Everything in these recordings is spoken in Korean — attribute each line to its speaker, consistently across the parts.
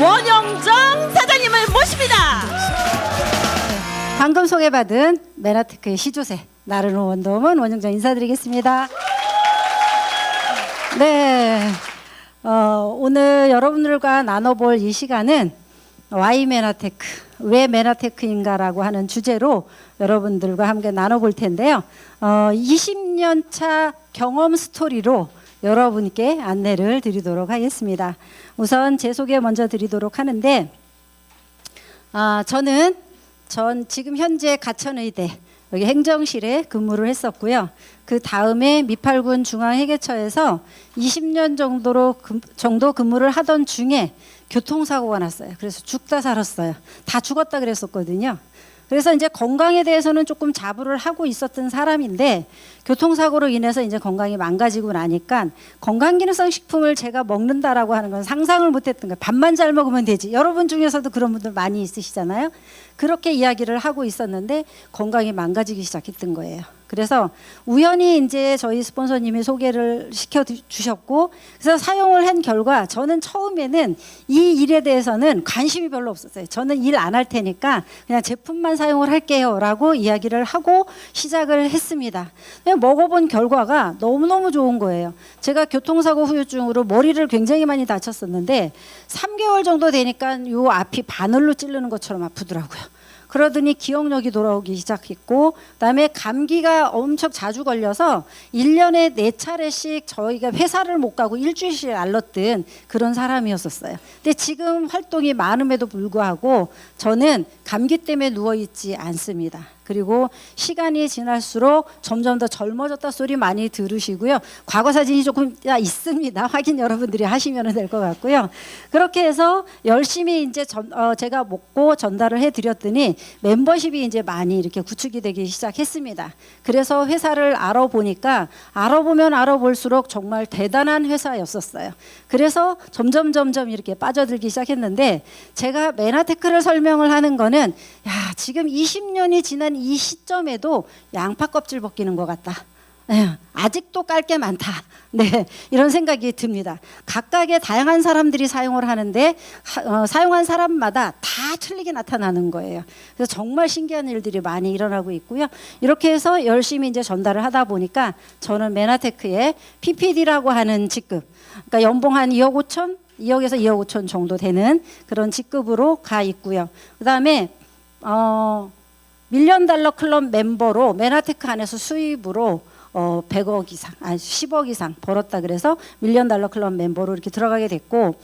Speaker 1: 원영정 사장님을 모십니다.
Speaker 2: 방금 소개받은 메나테크의 시조새 나르는 원더우먼 원영정 인사드리겠습니다. 네, 오늘 여러분들과 나눠볼 이 시간은 와이 메나테크, 왜 메나테크인가라고 하는 주제로 여러분들과 함께 나눠볼 텐데요. 20년 차 경험 스토리로 여러분께 안내를 드리도록 하겠습니다. 우선 제 소개 먼저 드리도록 하는데, 저는 지금 현재 가천의대 여기 행정실에 근무를 했었고요. 그 다음에 미팔군 중앙회계처에서 20년 정도 근무를 하던 중에 교통사고가 났어요. 그래서 죽다 살았어요. 다 죽었다 그랬었거든요. 그래서 이제 건강에 대해서는 조금 자부를 하고 있었던 사람인데, 교통사고로 인해서 이제 건강이 망가지고 나니까 건강기능성 식품을 제가 먹는다라고 하는 건 상상을 못했던 거예요. 밥만 잘 먹으면 되지. 여러분 중에서도 그런 분들 많이 있으시잖아요. 그렇게 이야기를 하고 있었는데 건강이 망가지기 시작했던 거예요. 그래서 우연히 이제 저희 스폰서님이 소개를 시켜 주셨고, 그래서 사용을 한 결과 저는 처음에는 이 일에 대해서는 관심이 별로 없었어요. 저는 일 안 할 테니까 그냥 제품만 사용을 할게요 라고 이야기를 하고 시작을 했습니다. 먹어본 결과가 너무너무 좋은 거예요. 제가 교통사고 후유증으로 머리를 굉장히 많이 다쳤었는데 3개월 정도 되니까 요 앞이 바늘로 찌르는 것처럼 아프더라고요. 그러더니 기억력이 돌아오기 시작했고, 그다음에 감기가 엄청 자주 걸려서 1년에 4차례씩 저희가 회사를 못 가고 일주일씩 앓았던 그런 사람이었었어요. 근데 지금 활동이 많음에도 불구하고 저는 감기 때문에 누워있지 않습니다. 그리고 시간이 지날수록 점점 더 젊어졌다 소리 많이 들으시고요. 과거 사진이 조금 있습니다. 확인 여러분들이 하시면 될 것 같고요. 그렇게 해서 열심히 이제 제가 먹고 전달을 해드렸더니 멤버십이 이제 많이 이렇게 구축이 되기 시작했습니다. 그래서 회사를 알아보니까 알아보면 알아볼수록 정말 대단한 회사였었어요. 그래서 점점 이렇게 빠져들기 시작했는데, 제가 메나테크를 설명을 하는 거는 지금 20년이 지난 이 시점에도 양파 껍질 벗기는 것 같다. 네, 아직도 깔 게 많다. 네, 이런 생각이 듭니다. 각각의 다양한 사람들이 사용을 하는데 사용한 사람마다 다 틀리게 나타나는 거예요. 그래서 정말 신기한 일들이 많이 일어나고 있고요. 이렇게 해서 열심히 이제 전달을 하다 보니까 저는 메나테크의 PPD라고 하는 직급, 그러니까 연봉 한 2억 5천, 2억에서 2억 5천 정도 되는 그런 직급으로 가 있고요. 그다음에 밀리언 달러 클럽 멤버로 메나테크 안에서 수입으로 100억 이상, 10억 이상 벌었다 그래서 밀리언 달러 클럽 멤버로 이렇게 들어가게 됐고,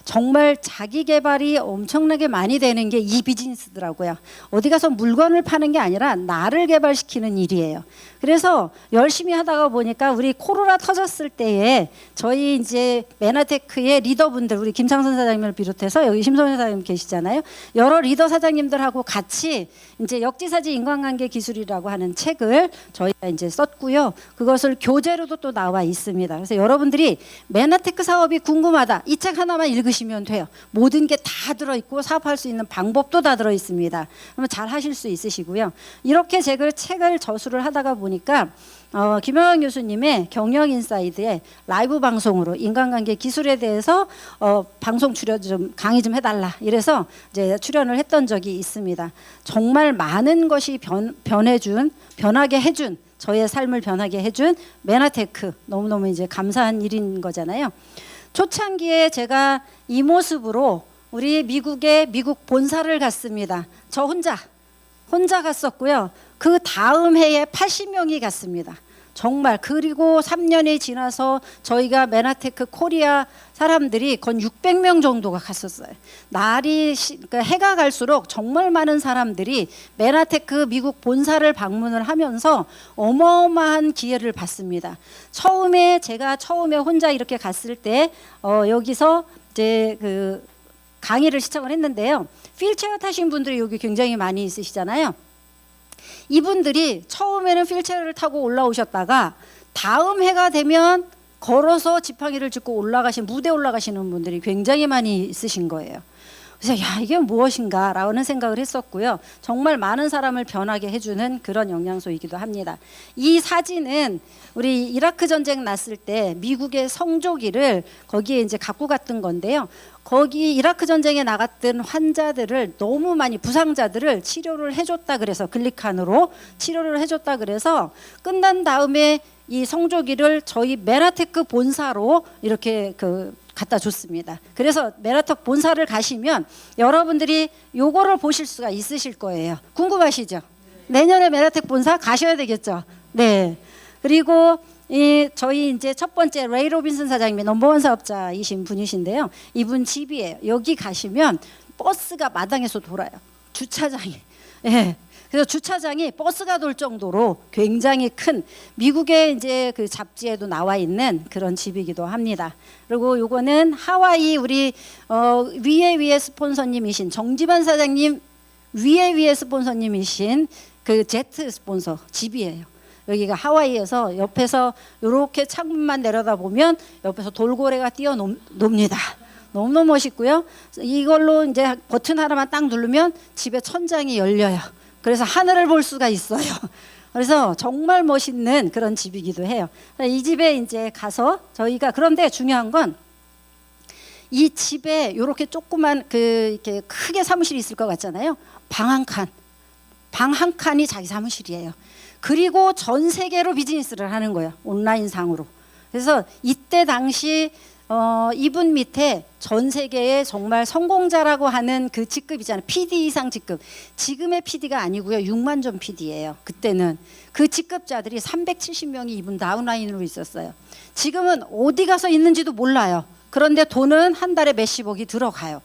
Speaker 2: 정말 자기 개발이 엄청나게 많이 되는 게 이 비즈니스더라고요. 어디 가서 물건을 파는 게 아니라 나를 개발시키는 일이에요. 그래서 열심히 하다가 보니까 우리 코로나 터졌을 때에 저희 이제 메나테크의 리더분들, 우리 김창선 사장님을 비롯해서 여기 심성현 사장님 계시잖아요. 여러 리더 사장님들하고 같이 이제 역지사지 인간관계 기술이라고 하는 책을 저희가 이제 썼고요. 그것을 교재로도 또 나와 있습니다. 그래서 여러분들이 메나테크 사업이 궁금하다, 이 책 하나만 읽으시면 돼요. 모든 게 다 들어있고 사업할 수 있는 방법도 다 들어있습니다. 그러면 잘 하실 수 있으시고요. 이렇게 책을 저술을 하다가 보니까 김영환 교수님의 경영인사이드에 라이브 방송으로 인간관계 기술에 대해서 방송 출연 좀 강의 좀 해달라 이래서 이제 출연을 했던 적이 있습니다. 정말 많은 것이 변하게 해준, 저의 삶을 변하게 해준 메나테크, 너무너무 이제 감사한 일인 거잖아요. 초창기에 제가 이 모습으로 우리 미국 본사를 갔습니다. 저 혼자 갔었고요. 그 다음 해에 80명이 갔습니다. 정말. 그리고 3년이 지나서 저희가 메나테크 코리아 사람들이 건 600명 정도가 갔었어요. 그러니까 해가 갈수록 정말 많은 사람들이 메나테크 미국 본사를 방문을 하면서 어마어마한 기회를 받습니다. 제가 처음에 혼자 이렇게 갔을 때 여기서 이제 그 강의를 시청을 했는데요. 휠체어 타신 분들이 여기 굉장히 많이 있으시잖아요. 이분들이 처음에는 휠체어를 타고 올라오셨다가 다음 해가 되면 걸어서 지팡이를 짚고 무대에 올라가시는 분들이 굉장히 많이 있으신 거예요. 그래서 야, 이게 무엇인가라는 생각을 했었고요. 정말 많은 사람을 변하게 해주는 그런 영양소이기도 합니다. 이 사진은 우리 이라크 전쟁 났을 때 미국의 성조기를 거기에 이제 갖고 갔던 건데요. 거기 이라크 전쟁에 나갔던 환자들을 너무 많이 부상자들을 치료를 해줬다 그래서 글리칸으로 치료를 해줬다 그래서 끝난 다음에 이 성조기를 저희 메나테크 본사로 이렇게 갖다 줬습니다. 그래서 메나테크 본사를 가시면 여러분들이 요거를 보실 수가 있으실 거예요. 궁금하시죠? 내년에 메나테크 본사 가셔야 되겠죠? 네. 그리고 저희 이제 첫 번째 레이 로빈슨 사장님이 넘버원 사업자이신 분이신데요. 이분 집이에요. 여기 가시면 버스가 마당에서 돌아요. 주차장이. 예. 그래서 주차장이 버스가 돌 정도로 굉장히 큰 미국의 이제 그 잡지에도 나와 있는 그런 집이기도 합니다. 그리고 요거는 하와이 우리 위에 스폰서님이신 정지만 사장님 위에 스폰서님이신 그 제트 스폰서 집이에요. 여기가 하와이에서 옆에서 이렇게 창문만 내려다보면 옆에서 돌고래가 뛰어놉니다. 너무너무 멋있고요. 이걸로 이제 버튼 하나만 딱 누르면 집의 천장이 열려요. 그래서 하늘을 볼 수가 있어요. 그래서 정말 멋있는 그런 집이기도 해요. 이 집에 이제 가서 저희가 그런데 중요한 건 이 집에 이렇게 조그만 이렇게 크게 사무실이 있을 것 같잖아요. 방 한 칸이 자기 사무실이에요. 그리고 전 세계로 비즈니스를 하는 거예요. 온라인상으로. 그래서 이때 당시 이분 밑에 전 세계에 정말 성공자라고 하는 그 직급 있잖아요. PD 이상 직급. 지금의 PD가 아니고요. 6만 점 PD예요. 그때는 그 직급자들이 370명이 이분 다운라인으로 있었어요. 지금은 어디 가서 있는지도 몰라요. 그런데 돈은 한 달에 몇십억이 들어가요.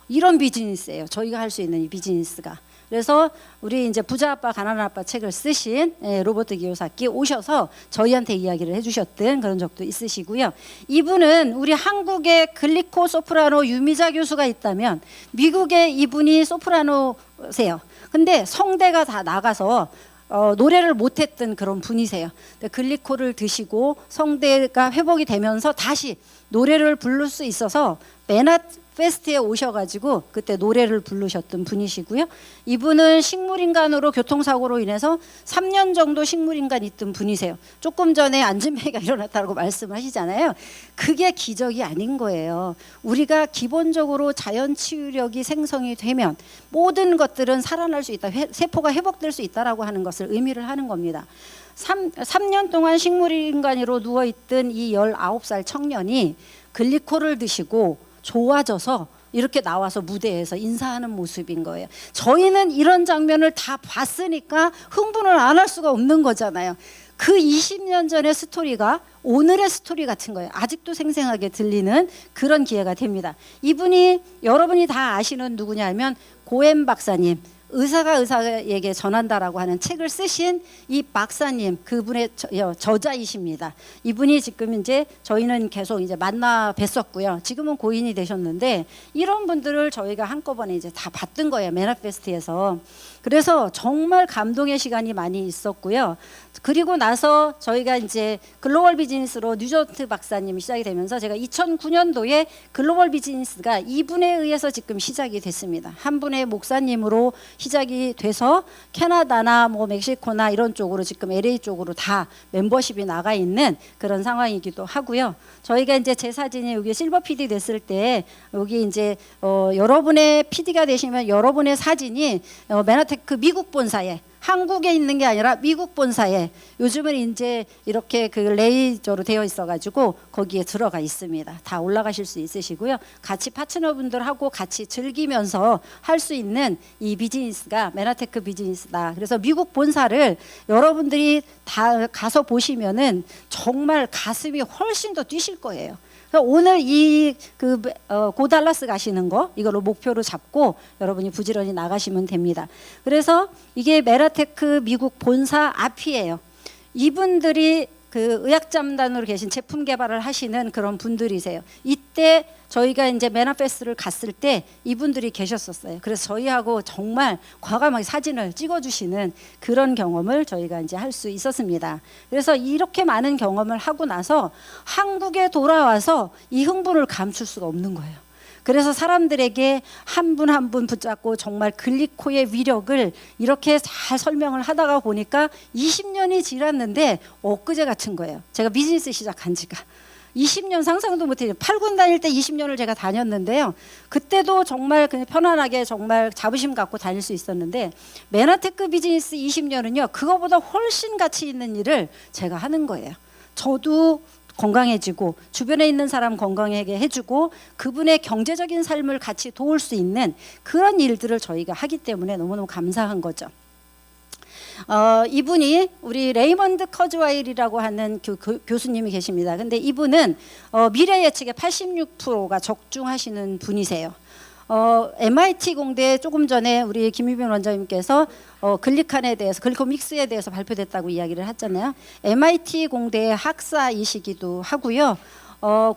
Speaker 2: 이런 비즈니스예요. 저희가 할 수 있는 이 비즈니스가. 그래서 우리 이제 부자 아빠 가난한 아빠 책을 쓰신 로버트 기요사키 오셔서 저희한테 이야기를 해주셨던 그런 적도 있으시고요. 이분은 우리 한국의 글리코 소프라노 유미자 교수가 있다면 미국에 이분이 소프라노세요. 근데 성대가 다 나가서 노래를 못했던 그런 분이세요. 글리코를 드시고 성대가 회복이 되면서 다시 노래를 부를 수 있어서 페스트에 오셔가지고 그때 노래를 부르셨던 분이시고요. 이분은 식물인간으로 교통사고로 인해서 3년 정도 식물인간 있던 분이세요. 조금 전에 안진뱅이가 일어났다고 말씀하시잖아요. 그게 기적이 아닌 거예요. 우리가 기본적으로 자연 치유력이 생성이 되면 모든 것들은 살아날 수 있다. 세포가 회복될 수 있다라고 하는 것을 의미를 하는 겁니다. 3년 동안 식물인간으로 누워있던 이 19살 청년이 글리코를 드시고 좋아져서 이렇게 나와서 무대에서 인사하는 모습인 거예요. 저희는 이런 장면을 다 봤으니까 흥분을 안 할 수가 없는 거잖아요. 그 20년 전의 스토리가 오늘의 스토리 같은 거예요. 아직도 생생하게 들리는 그런 기회가 됩니다. 이분이 여러분이 다 아시는 누구냐면 고엔 박사님, 의사가 의사에게 전한다라고 하는 책을 쓰신 이 박사님, 그분의 저자이십니다. 이분이 지금 이제 저희는 계속 이제 만나 뵀었고요. 지금은 고인이 되셨는데 이런 분들을 저희가 한꺼번에 이제 다 봤던 거예요. 메나페스트에서. 그래서 정말 감동의 시간이 많이 있었고요. 그리고 나서 저희가 이제 글로벌 비즈니스로 뉴저트 박사님이 시작이 되면서 제가 2009년도에 글로벌 비즈니스가 이분에 의해서 지금 시작이 됐습니다. 한 분의 목사님으로 시작이 돼서 캐나다나 뭐 멕시코나 이런 쪽으로 지금 LA 쪽으로 다 멤버십이 나가 있는 그런 상황이기도 하고요. 저희가 이제 제 사진이 여기 실버 PD 됐을 때 여기 이제 여러분의 PD가 되시면 여러분의 사진이 메나테크 미국 본사에 한국에 있는 게 아니라 미국 본사에 요즘은 이제 이렇게 그 레이저로 되어 있어가지고 거기에 들어가 있습니다. 다 올라가실 수 있으시고요. 같이 파트너분들하고 같이 즐기면서 할 수 있는 이 비즈니스가 메나테크 비즈니스다. 그래서 미국 본사를 여러분들이 다 가서 보시면은 정말 가슴이 훨씬 더 뛰실 거예요. 오늘 이 고달라스 가시는 거 이걸로 목표로 잡고 여러분이 부지런히 나가시면 됩니다. 그래서 이게 메나테크 미국 본사 앞이에요. 이분들이 그 의학잠단으로 계신 제품 개발을 하시는 그런 분들이세요. 이때 저희가 이제 메나페스트를 갔을 때 이분들이 계셨었어요. 그래서 저희하고 정말 과감하게 사진을 찍어주시는 그런 경험을 저희가 이제 할 수 있었습니다. 그래서 이렇게 많은 경험을 하고 나서 한국에 돌아와서 이 흥분을 감출 수가 없는 거예요. 그래서 사람들에게 한 분 한 분 붙잡고 정말 글리코의 위력을 이렇게 잘 설명을 하다가 보니까 20년이 지났는데 엊그제 같은 거예요. 제가 비즈니스 시작한 지가 20년 상상도 못해요. 8군 다닐 때 20년을 제가 다녔는데요. 그때도 정말 그냥 편안하게 정말 자부심 갖고 다닐 수 있었는데 메나테크 비즈니스 20년은요. 그거보다 훨씬 가치 있는 일을 제가 하는 거예요. 저도 건강해지고 주변에 있는 사람 건강하게 해주고 그분의 경제적인 삶을 같이 도울 수 있는 그런 일들을 저희가 하기 때문에 너무너무 감사한 거죠. 이분이 우리 레이먼드 커즈와일이라고 하는 교수님이 계십니다. 근데 이분은 미래 예측의 86%가 적중하시는 분이세요. MIT 공대에 조금 전에 우리 김유빈 원장님께서 글리칸에 대해서 글리콘 믹스에 대해서 발표됐다고 이야기를 했잖아요. MIT 공대의 학사이시기도 하고요.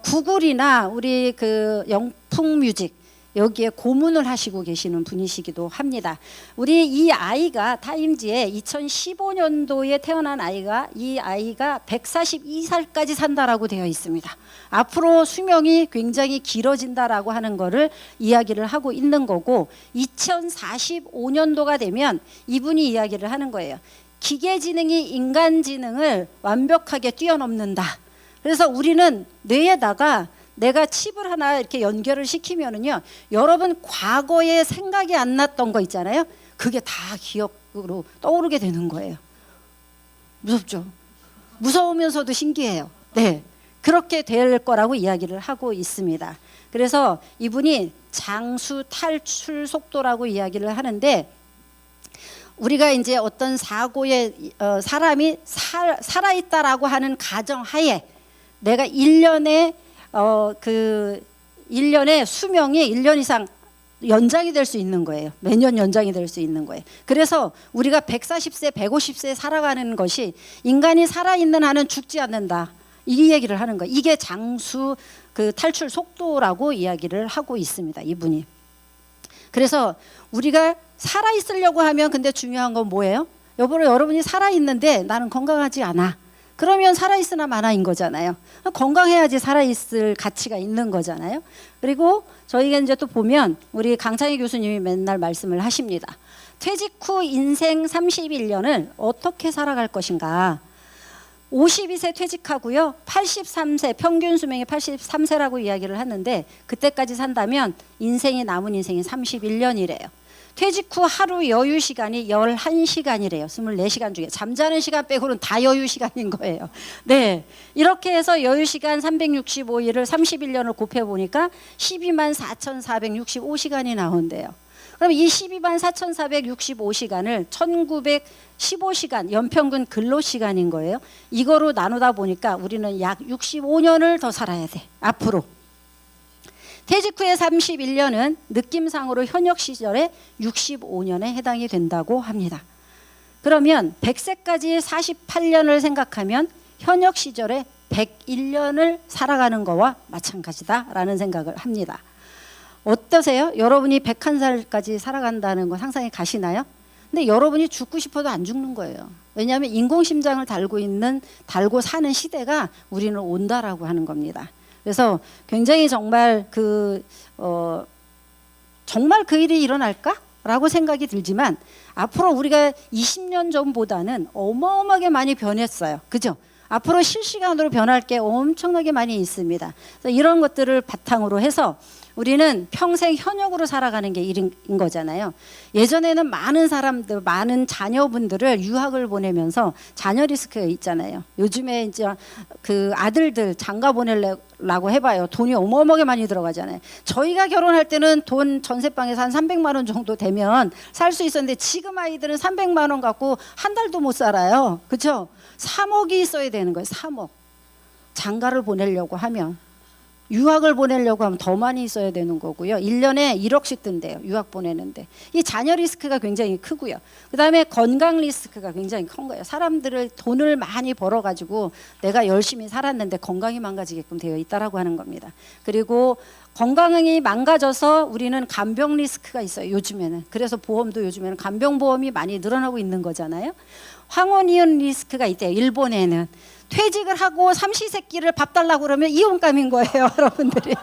Speaker 2: 구글이나 우리 그 영풍뮤직 여기에 고문을 하시고 계시는 분이시기도 합니다. 우리 이 아이가 타임지에 2015년도에 태어난 아이가 이 아이가 142살까지 산다라고 되어 있습니다. 앞으로 수명이 굉장히 길어진다라고 하는 거를 이야기를 하고 있는 거고 2045년도가 되면 이분이 이야기를 하는 거예요. 기계지능이 인간지능을 완벽하게 뛰어넘는다. 그래서 우리는 뇌에다가 내가 칩을 하나 이렇게 연결을 시키면은요, 여러분 과거에 생각이 안 났던 거 있잖아요. 그게 다 기억으로 떠오르게 되는 거예요. 무섭죠? 무서우면서도 신기해요. 네, 그렇게 될 거라고 이야기를 하고 있습니다. 그래서 이분이 장수 탈출 속도라고 이야기를 하는데 우리가 이제 어떤 사고에 사람이 살아있다라고 하는 가정하에 내가 1년에 그 1년의 수명이 1년 이상 연장이 될 수 있는 거예요. 매년 연장이 될 수 있는 거예요. 그래서 우리가 140세, 150세 살아가는 것이 인간이 살아있는 한은 죽지 않는다. 이 얘기를 하는 거예요. 이게 장수 그 탈출 속도라고 이야기를 하고 있습니다. 이분이. 그래서 우리가 살아있으려고 하면 근데 중요한 건 뭐예요? 여러분이 살아있는데 나는 건강하지 않아. 그러면 살아있으나 마나인 거잖아요. 건강해야지 살아있을 가치가 있는 거잖아요. 그리고 저희가 이제 또 보면 우리 강창희 교수님이 맨날 말씀을 하십니다. 퇴직 후 인생 31년을 어떻게 살아갈 것인가. 52세 퇴직하고요. 83세 평균 수명이 83세라고 이야기를 하는데 그때까지 산다면 인생이 남은 인생이 31년이래요. 퇴직 후 하루 여유 시간이 11시간이래요. 24시간 중에 잠자는 시간 빼고는 다 여유 시간인 거예요. 네, 이렇게 해서 여유 시간 365일을 31년을 곱해 보니까 12만 4,465시간이 나온대요. 그럼 이 12만 4,465시간을 1,915시간 연평균 근로 시간인 거예요. 이거로 나누다 보니까 우리는 약 65년을 더 살아야 돼. 앞으로. 퇴직 후에 31년은 느낌상으로 현역 시절에 65년에 해당이 된다고 합니다. 그러면 100세까지 48년을 생각하면 현역 시절에 101년을 살아가는 거와 마찬가지다라는 생각을 합니다. 어떠세요? 여러분이 101살까지 살아간다는 거 상상이 가시나요? 근데 여러분이 죽고 싶어도 안 죽는 거예요. 왜냐하면 인공심장을 달고 사는 시대가 우리는 온다라고 하는 겁니다. 그래서 굉장히 정말 정말 그 일이 일어날까라고 생각이 들지만 앞으로 우리가 20년 전보다는 어마어마하게 많이 변했어요. 그죠? 앞으로 실시간으로 변할 게 엄청나게 많이 있습니다. 그래서 이런 것들을 바탕으로 해서 우리는 평생 현역으로 살아가는 게 일인 거잖아요. 예전에는 많은 사람들, 많은 자녀분들을 유학을 보내면서 자녀 리스크가 있잖아요. 요즘에 이제 그 아들들 장가 보내려고 해봐요. 돈이 어마어마하게 많이 들어가잖아요. 저희가 결혼할 때는 돈 전세방에서 한 300만 원 정도 되면 살 수 있었는데 지금 아이들은 300만 원 갖고 한 달도 못 살아요. 그렇죠? 3억이 있어야 되는 거예요. 3억. 장가를 보내려고 하면. 유학을 보내려고 하면 더 많이 있어야 되는 거고요. 1년에 1억씩 든대요. 유학 보내는데. 이 자녀 리스크가 굉장히 크고요. 그다음에 건강 리스크가 굉장히 큰 거예요. 사람들을 돈을 많이 벌어가지고 내가 열심히 살았는데 건강이 망가지게끔 되어 있다라고 하는 겁니다. 그리고 건강이 망가져서 우리는 간병 리스크가 있어요. 요즘에는. 그래서 보험도 요즘에는 간병보험이 많이 늘어나고 있는 거잖아요. 황혼이혼 리스크가 있대요. 일본에는. 퇴직을 하고 삼시세끼를 밥 달라고 그러면 이혼감인 거예요. 여러분들이.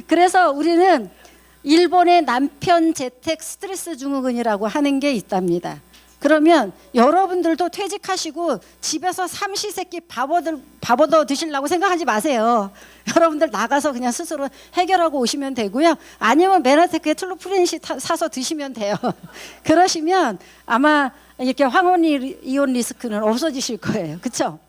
Speaker 2: 그래서 우리는 일본의 남편 재택 스트레스 증후군이라고 하는 게 있답니다. 그러면 여러분들도 퇴직하시고 집에서 삼시세끼 밥 얻어 드시려고 생각하지 마세요. 여러분들 나가서 그냥 스스로 해결하고 오시면 되고요. 아니면 메나테크의 트루프렌시 사서 드시면 돼요. 그러시면 아마 이렇게 황혼 이혼 리스크는 없어지실 거예요. 그렇죠?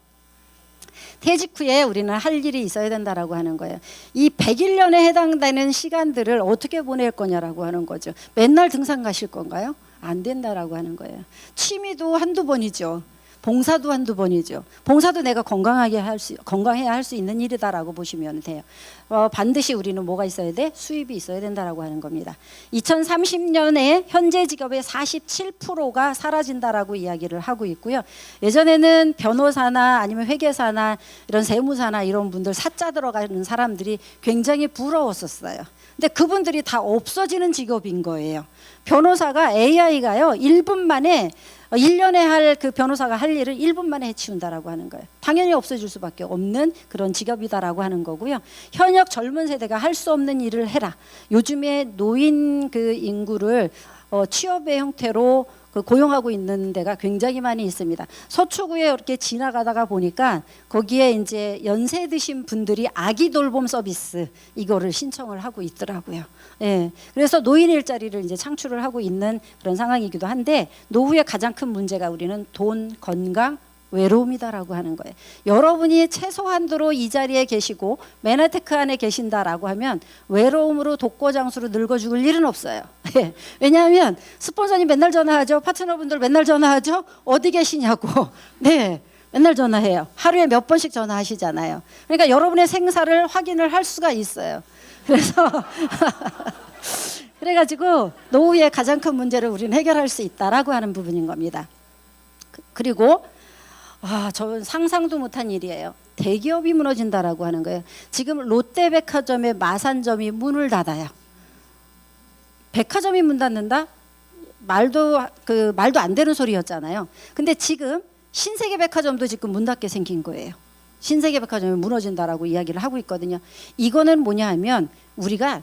Speaker 2: 퇴직 후에 우리는 할 일이 있어야 된다라고 하는 거예요. 이 101년에 해당되는 시간들을 어떻게 보낼 거냐라고 하는 거죠. 맨날 등산 가실 건가요? 안 된다라고 하는 거예요. 취미도 한두 번이죠. 봉사도 한두 번이죠. 봉사도 내가 건강해야 할 수 있는 일이다라고 보시면 돼요. 반드시 우리는 뭐가 있어야 돼? 수입이 있어야 된다라고 하는 겁니다. 2030년에 현재 직업의 47%가 사라진다라고 이야기를 하고 있고요. 예전에는 변호사나 아니면 회계사나 이런 세무사나 이런 분들 사자 들어가는 사람들이 굉장히 부러웠었어요. 근데 그분들이 다 없어지는 직업인 거예요. 변호사가 AI가요 1분 만에 1년에 할 그 변호사가 할 일을 1분 만에 해치운다라고 하는 거예요. 당연히 없어질 수밖에 없는 그런 직업이다라고 하는 거고요. 현역 젊은 세대가 할 수 없는 일을 해라. 요즘에 노인 그 인구를 취업의 형태로 고용하고 있는 데가 굉장히 많이 있습니다. 서초구에 이렇게 지나가다가 보니까 거기에 이제 연세 드신 분들이 아기 돌봄 서비스 이거를 신청을 하고 있더라고요. 예. 그래서 노인 일자리를 이제 창출을 하고 있는 그런 상황이기도 한데 노후의 가장 큰 문제가 우리는 돈, 건강, 외로움이다라고 하는 거예요. 여러분이 최소한도로 이 자리에 계시고 메나테크 안에 계신다라고 하면 외로움으로 독고장수로 늙어 죽을 일은 없어요. 왜냐하면 스폰서님 맨날 전화하죠. 파트너분들 맨날 전화하죠. 어디 계시냐고. 네, 맨날 전화해요. 하루에 몇 번씩 전화하시잖아요. 그러니까 여러분의 생사를 확인을 할 수가 있어요. 그래서 그래가지고 노후의 가장 큰 문제를 우리는 해결할 수 있다라고 하는 부분인 겁니다. 그리고 저는 상상도 못한 일이에요. 대기업이 무너진다라고 하는 거예요. 지금 롯데백화점의 마산점이 문을 닫아요. 백화점이 문 닫는다? 말도 안 되는 소리였잖아요. 근데 지금 신세계백화점도 지금 문 닫게 생긴 거예요. 신세계백화점이 무너진다라고 이야기를 하고 있거든요. 이거는 뭐냐 하면 우리가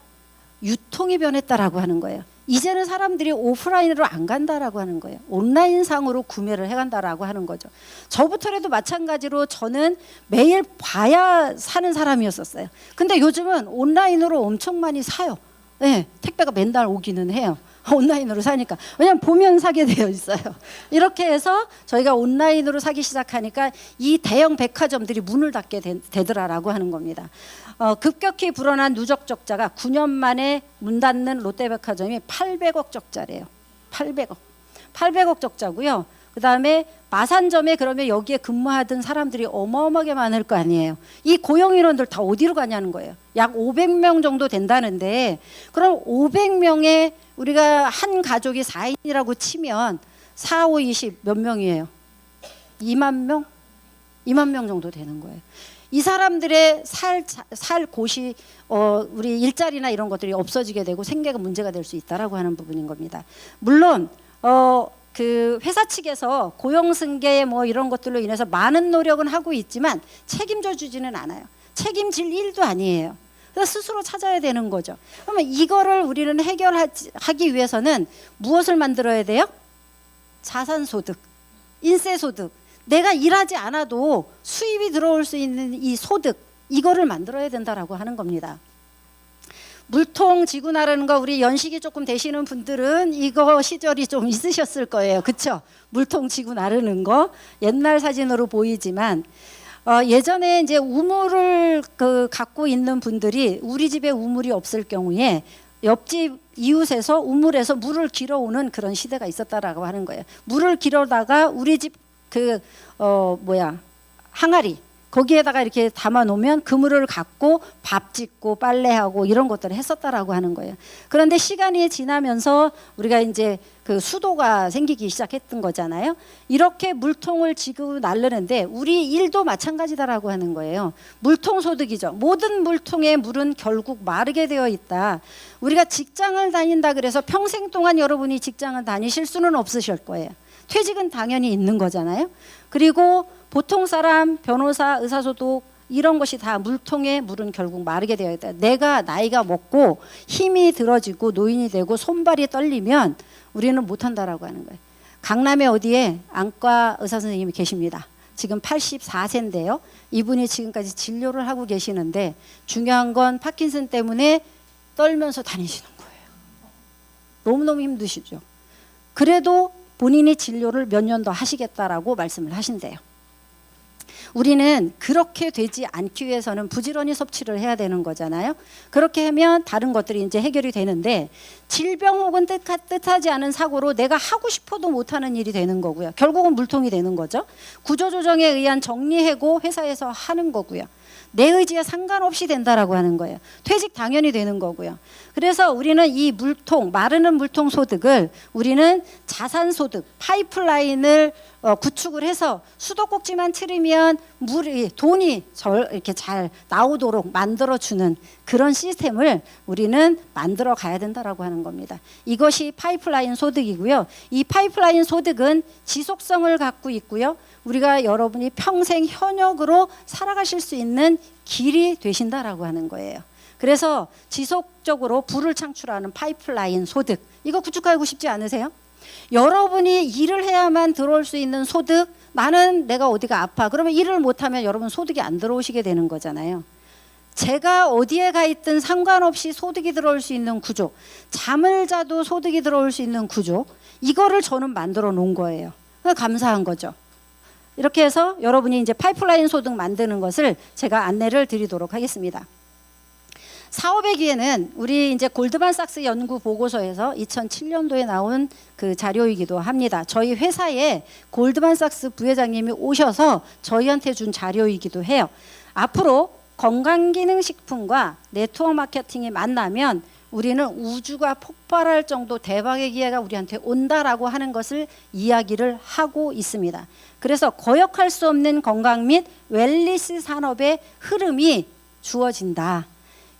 Speaker 2: 유통이 변했다라고 하는 거예요. 이제는 사람들이 오프라인으로 안 간다라고 하는 거예요. 온라인상으로 구매를 해간다라고 하는 거죠. 저부터라도 마찬가지로 저는 매일 봐야 사는 사람이었었어요. 근데 요즘은 온라인으로 엄청 많이 사요. 네, 택배가 맨날 오기는 해요. 온라인으로 사니까. 왜냐면 보면 사게 되어 있어요. 이렇게 해서 저희가 온라인으로 사기 시작하니까 이 대형 백화점들이 문을 닫게 되더라라고 하는 겁니다. 급격히 불어난 누적 적자가 9년 만에 문 닫는 롯데백화점이 800억 적자래요. 800억 적자고요. 그다음에 마산점에 그러면 여기에 근무하던 사람들이 어마어마하게 많을 거 아니에요. 이 고용 인원들 다 어디로 가냐는 거예요. 약 500명 정도 된다는데 그럼 500명에 우리가 한 가족이 4인이라고 치면 4, 5, 20 몇 명이에요? 2만 명? 2만 명 정도 되는 거예요. 이 사람들의 살 곳이 우리 일자리나 이런 것들이 없어지게 되고 생계가 문제가 될 수 있다라고 하는 부분인 겁니다. 물론 그 회사 측에서 고용 승계 뭐 이런 것들로 인해서 많은 노력은 하고 있지만 책임져 주지는 않아요. 책임질 일도 아니에요. 그래서 스스로 찾아야 되는 거죠. 그러면 이거를 우리는 해결하기 위해서는 무엇을 만들어야 돼요? 자산소득, 인세소득. 내가 일하지 않아도 수입이 들어올 수 있는 이 소득, 이거를 만들어야 된다라고 하는 겁니다. 물통 지고 나르는 거 우리 연식이 조금 되시는 분들은 이거 시절이 좀 있으셨을 거예요. 그렇죠? 물통 지고 나르는 거 옛날 사진으로 보이지만 예전에 이제 우물을 갖고 있는 분들이 우리 집에 우물이 없을 경우에 옆집 이웃에서 우물에서 물을 길어오는 그런 시대가 있었다라고 하는 거예요. 물을 길어다가 우리 집 항아리 거기에다가 이렇게 담아 놓으면 그 물을 갖고 밥 짓고 빨래하고 이런 것들을 했었다라고 하는 거예요. 그런데 시간이 지나면서 우리가 이제 그 수도가 생기기 시작했던 거잖아요. 이렇게 물통을 지고 나르는데 우리 일도 마찬가지다라고 하는 거예요. 물통 소득이죠. 모든 물통의 물은 결국 마르게 되어 있다. 우리가 직장을 다닌다 그래서 평생 동안 여러분이 직장을 다니실 수는 없으실 거예요. 퇴직은 당연히 있는 거잖아요. 그리고 보통 사람, 변호사, 의사소득 이런 것이 다 물통에 물은 결국 마르게 되어 있다. 내가 나이가 먹고 힘이 들어지고 노인이 되고 손발이 떨리면 우리는 못한다라고 하는 거예요. 강남에 어디에 안과 의사 선생님이 계십니다. 지금 84세인데요. 이분이 지금까지 진료를 하고 계시는데 중요한 건 파킨슨 때문에 떨면서 다니시는 거예요. 너무너무 힘드시죠. 그래도 본인이 진료를 몇 년 더 하시겠다라고 말씀을 하신대요. 우리는 그렇게 되지 않기 위해서는 부지런히 섭취를 해야 되는 거잖아요. 그렇게 하면 다른 것들이 이제 해결이 되는데 질병 혹은 뜻하지 않은 사고로 내가 하고 싶어도 못하는 일이 되는 거고요. 결국은 물통이 되는 거죠. 구조조정에 의한 정리해고 회사에서 하는 거고요. 내 의지에 상관없이 된다라고 하는 거예요. 퇴직 당연히 되는 거고요. 그래서 우리는 이 물통, 마르는 물통 소득을 우리는 자산 소득, 파이프라인을 구축을 해서 수도꼭지만 틀으면 돈이 이렇게 잘 나오도록 만들어주는 그런 시스템을 우리는 만들어 가야 된다라고 하는 겁니다. 이것이 파이프라인 소득이고요. 이 파이프라인 소득은 지속성을 갖고 있고요. 우리가 여러분이 평생 현역으로 살아가실 수 있는 길이 되신다라고 하는 거예요. 그래서 지속적으로 부를 창출하는 파이프라인 소득, 이거 구축하고 싶지 않으세요? 여러분이 일을 해야만 들어올 수 있는 소득, 나는 내가 어디가 아파 그러면 일을 못하면 여러분 소득이 안 들어오시게 되는 거잖아요. 제가 어디에 가 있든 상관없이 소득이 들어올 수 있는 구조, 잠을 자도 소득이 들어올 수 있는 구조, 이거를 저는 만들어 놓은 거예요. 감사한 거죠. 이렇게 해서 여러분이 이제 파이프라인 소득 만드는 것을 제가 안내를 드리도록 하겠습니다. 사업의 기회는 우리 이제 골드만삭스 연구 보고서에서 2007년도에 나온 그 자료이기도 합니다. 저희 회사에 골드만삭스 부회장님이 오셔서 저희한테 준 자료이기도 해요. 앞으로 건강기능식품과 네트워크 마케팅이 만나면 우리는 우주가 폭발할 정도 대박의 기회가 우리한테 온다라고 하는 것을 이야기를 하고 있습니다. 그래서 거역할 수 없는 건강 및 웰니스 산업의 흐름이 주어진다.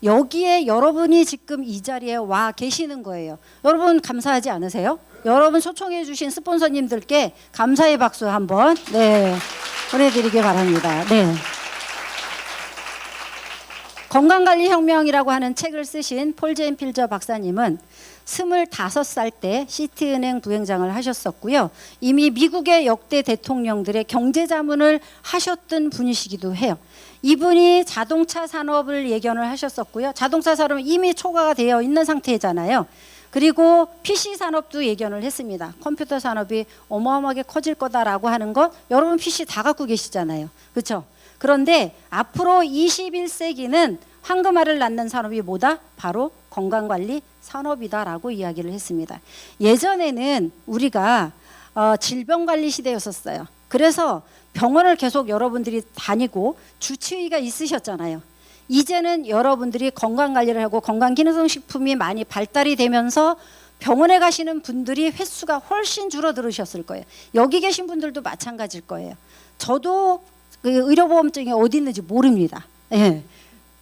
Speaker 2: 여기에 여러분이 지금 이 자리에 와 계시는 거예요. 여러분 감사하지 않으세요? 여러분 초청해 주신 스폰서님들께 감사의 박수 한번 보내드리기 바랍니다. 건강관리혁명이라고 하는 책을 쓰신 폴 제인 필저 박사님은 25살 때 시티은행 부행장을 하셨었고요. 이미 미국의 역대 대통령들의 경제자문을 하셨던 분이시기도 해요. 이분이 자동차 산업을 예견을 하셨었고요. 자동차 산업은 이미 초과가 되어 있는 상태잖아요. 그리고 PC 산업도 예견을 했습니다. 컴퓨터 산업이 어마어마하게 커질 거다라고 하는 것, 여러분 PC 다 갖고 계시잖아요. 그렇죠? 그런데 앞으로 21세기는 황금알을 낳는 산업이 뭐다? 바로 건강관리 산업이다라고 이야기를 했습니다. 예전에는 우리가 질병관리 시대였었어요. 그래서 병원을 계속 여러분들이 다니고 주치의가 있으셨잖아요. 이제는 여러분들이 건강관리를 하고 건강기능식품이 많이 발달이 되면서 병원에 가시는 분들이 횟수가 훨씬 줄어들으셨을 거예요. 여기 계신 분들도 마찬가지일 거예요. 저도 그 의료보험증이 어디 있는지 모릅니다.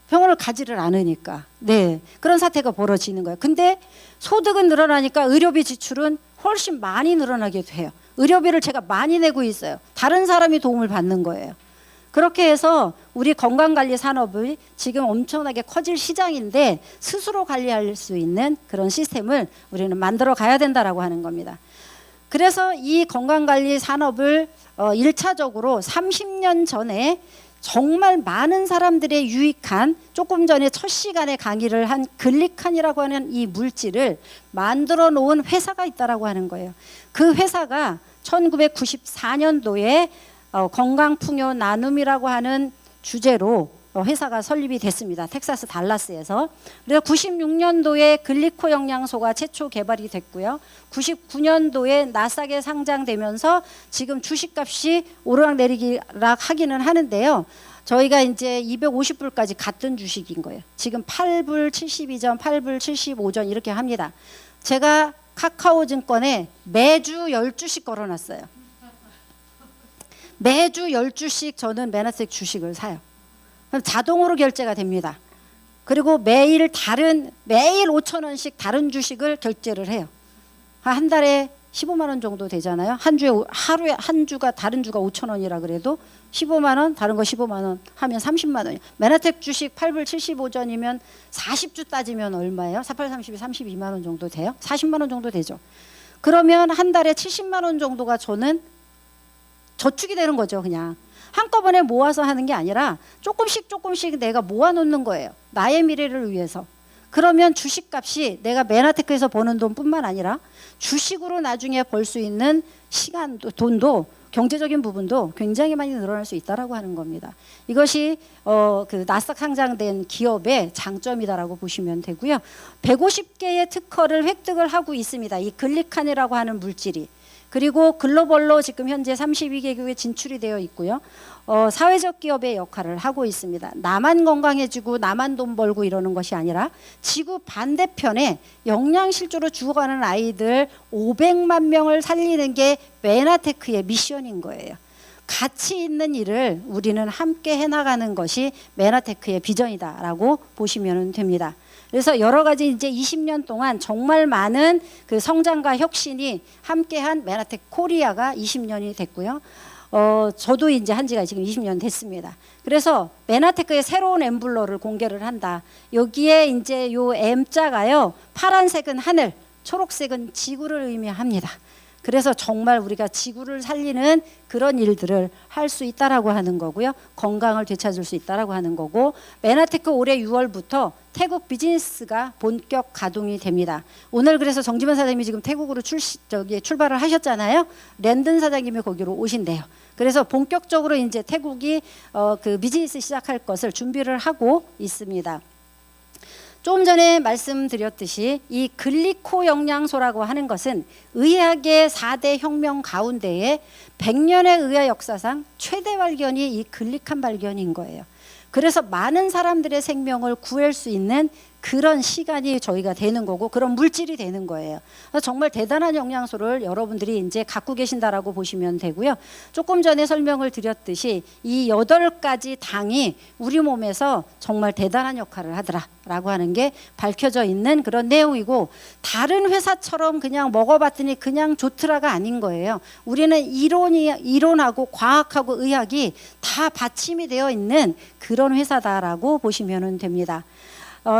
Speaker 2: 병원을 가지를 않으니까. 그런 사태가 벌어지는 거예요. 근데 소득은 늘어나니까 의료비 지출은 훨씬 많이 늘어나게 돼요. 의료비를 제가 많이 내고 있어요. 다른 사람이 도움을 받는 거예요. 그렇게 해서 우리 건강관리 산업이 지금 엄청나게 커질 시장인데 스스로 관리할 수 있는 그런 시스템을 우리는 만들어 가야 된다라고 하는 겁니다. 그래서 이 건강관리 산업을 1차적으로 30년 전에 정말 많은 사람들의 유익한, 조금 전에 첫 시간에 강의를 한 글리칸이라고 하는 이 물질을 만들어 놓은 회사가 있다라고 하는 거예요. 그 회사가 1994년도에 건강풍요 나눔이라고 하는 주제로 회사가 설립이 됐습니다. 텍사스 달라스에서. 그래서 96년도에 글리코 영양소가 최초 개발이 됐고요. 99년도에 나스닥에 상장되면서 지금 주식값이 오르락내리락 하기는 하는데요. 저희가 이제 250불까지 갔던 주식인 거예요. 지금 8불 72전, 8불 75전 이렇게 합니다. 제가 카카오증권에 매주 10주씩 걸어놨어요. 매주 10주씩 저는 메나스닥 주식을 사요. 그럼 자동으로 결제가 됩니다. 그리고 매일 5,000원씩 다른 주식을 결제를 해요. 한 달에 15만 원 정도 되잖아요. 하루에 한 주가 다른 주가 5,000원이라 그래도 15만 원, 다른 거 15만 원 하면 30만 원이에요. 메나텍 주식 8불 75전이면 40주 따지면 얼마예요? 48, 32, 32만 원 정도 돼요? 40만 원 정도 되죠. 그러면 한 달에 70만 원 정도가 저는 저축이 되는 거죠. 그냥 한꺼번에 모아서 하는 게 아니라 조금씩 조금씩 내가 모아놓는 거예요. 나의 미래를 위해서. 그러면 주식값이 내가 메나테크에서 버는 돈뿐만 아니라 주식으로 나중에 벌 수 있는 시간도, 돈도, 경제적인 부분도 굉장히 많이 늘어날 수 있다라고 하는 겁니다. 이것이 그 나스닥 상장된 기업의 장점이다라고 보시면 되고요. 150개의 특허를 획득을 하고 있습니다. 이 글리칸이라고 하는 물질이. 그리고 글로벌로 지금 현재 32개국에 진출이 되어 있고요. 사회적 기업의 역할을 하고 있습니다. 나만 건강해지고 나만 돈 벌고 이러는 것이 아니라 지구 반대편에 영양실조로 죽어가는 아이들 500만 명을 살리는 게 메나테크의 미션인 거예요. 가치 있는 일을 우리는 함께 해나가는 것이 메나테크의 비전이다라고 보시면 됩니다. 그래서 여러 가지 이제 20년 동안 정말 많은 그 성장과 혁신이 함께한 메나테크 코리아가 20년이 됐고요. 저도 이제 한 지가 지금 20년 됐습니다. 그래서 메나테크의 새로운 엠블러를 공개를 한다. 여기에 이제 요 M자가요, 파란색은 하늘, 초록색은 지구를 의미합니다. 그래서 정말 우리가 지구를 살리는 그런 일들을 할 수 있다라고 하는 거고요. 건강을 되찾을 수 있다라고 하는 거고, 메나테크 올해 6월부터 태국 비즈니스가 본격 가동이 됩니다. 오늘 그래서 정지만 사장님이 지금 태국으로 출발을 하셨잖아요. 랜든 사장님이 거기로 오신대요. 그래서 본격적으로 이제 태국이 그 비즈니스 시작할 것을 준비를 하고 있습니다. 조금 전에 말씀드렸듯이 이 글리코 영양소라고 하는 것은 의학의 4대 혁명 가운데에 100년의 의학 역사상 최대 발견이 이 글리칸 발견인 거예요. 그래서 많은 사람들의 생명을 구할 수 있는 그런 시간이 저희가 되는 거고, 그런 물질이 되는 거예요. 정말 대단한 영양소를 여러분들이 이제 갖고 계신다라고 보시면 되고요. 조금 전에 설명을 드렸듯이 이 8가지 당이 우리 몸에서 정말 대단한 역할을 하더라라고 하는 게 밝혀져 있는 그런 내용이고, 다른 회사처럼 그냥 먹어봤더니 그냥 좋더라가 아닌 거예요. 우리는 이론하고 과학하고 의학이 다 받침이 되어 있는 그런 회사다라고 보시면 됩니다.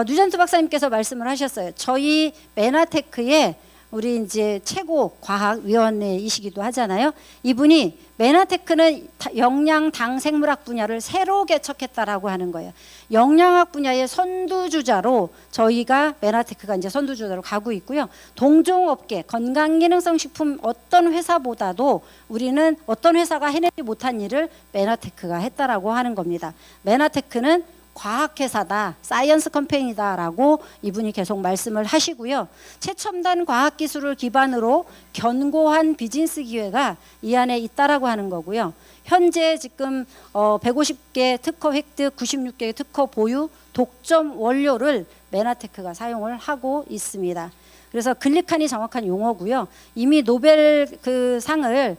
Speaker 2: 뉴전트 박사님께서 말씀을 하셨어요. 저희 메나테크의 우리 이제 최고 과학위원회이시기도 하잖아요. 이분이 메나테크는 영양 당 생물학 분야를 새로 개척했다라고 하는 거예요. 영양학 분야의 선두주자로 저희가 메나테크가 이제 선두주자로 가고 있고요. 동종업계 건강기능성 식품 어떤 회사보다도 우리는 어떤 회사가 해내지 못한 일을 메나테크가 했다라고 하는 겁니다. 메나테크는 과학회사다, 사이언스 컴퍼니다라고 이분이 계속 말씀을 하시고요. 최첨단 과학기술을 기반으로 견고한 비즈니스 기회가 이 안에 있다라고 하는 거고요. 현재 지금 150개 특허 획득, 96개 특허 보유, 독점 원료를 메나테크가 사용을 하고 있습니다. 그래서 글리칸이 정확한 용어고요. 이미 노벨 그 상을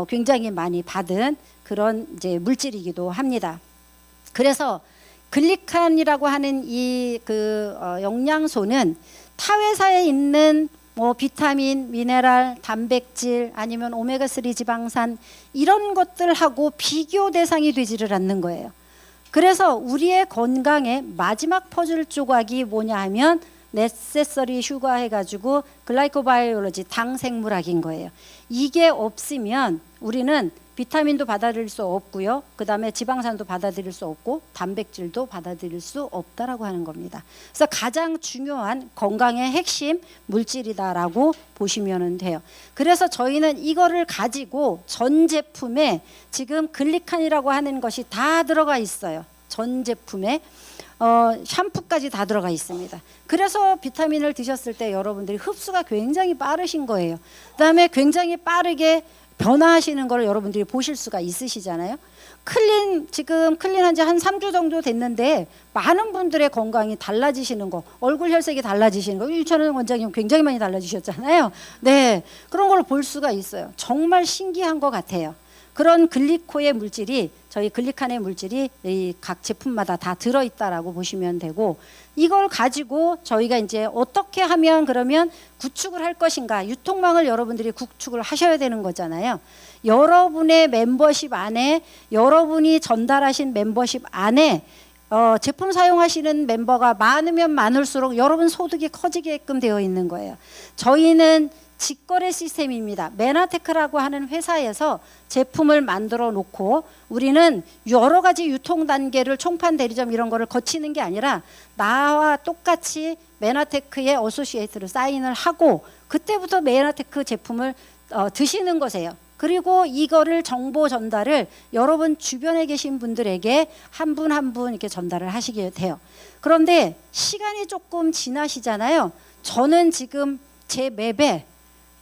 Speaker 2: 굉장히 많이 받은 그런 이제 물질이기도 합니다. 그래서 글리칸이라고 하는 이 영양소는 타 회사에 있는 뭐 비타민, 미네랄, 단백질 아니면 오메가3 지방산 이런 것들하고 비교 대상이 되지를 않는 거예요. 그래서 우리의 건강의 마지막 퍼즐 조각이 뭐냐 하면 네세서리 슈가 해가지고 글라이코바이올로지 당 생물학인 거예요. 이게 없으면 우리는 비타민도 받아들일 수 없고요. 그 다음에 지방산도 받아들일 수 없고 단백질도 받아들일 수 없다라고 하는 겁니다. 그래서 가장 중요한 건강의 핵심 물질이다라고 보시면 돼요. 그래서 저희는 이거를 가지고 전 제품에 지금 글리칸이라고 하는 것이 다 들어가 있어요. 전 제품에 샴푸까지 다 들어가 있습니다. 그래서 비타민을 드셨을 때 여러분들이 흡수가 굉장히 빠르신 거예요. 그 다음에 굉장히 빠르게 변화하시는 걸 여러분들이 보실 수가 있으시잖아요. 지금 클린한 지 한 3주 정도 됐는데 많은 분들의 건강이 달라지시는 거, 얼굴 혈색이 달라지시는 거, 유찬원 원장님 굉장히 많이 달라지셨잖아요. 네, 그런 걸 볼 수가 있어요. 정말 신기한 것 같아요. 그런 글리코의 물질이 저희 글리칸의 물질이 이 각 제품마다 다 들어있다라고 보시면 되고 이걸 가지고 저희가 이제 어떻게 하면 그러면 구축을 할 것인가 유통망을 여러분들이 구축을 하셔야 되는 거잖아요. 여러분의 멤버십 안에 여러분이 전달하신 멤버십 안에 제품 사용하시는 멤버가 많으면 많을수록 여러분 소득이 커지게끔 되어 있는 거예요. 저희는 직거래 시스템입니다. 메나테크라고 하는 회사에서 제품을 만들어 놓고 우리는 여러 가지 유통 단계를 총판 대리점 이런 거를 거치는 게 아니라 나와 똑같이 메나테크의 어소시에이트를 사인을 하고 그때부터 메나테크 제품을 드시는 거세요. 그리고 이거를 정보 전달을 여러분 주변에 계신 분들에게 한 분 한 분 이렇게 전달을 하시게 돼요. 그런데 시간이 조금 지나시잖아요. 저는 지금 제 맵에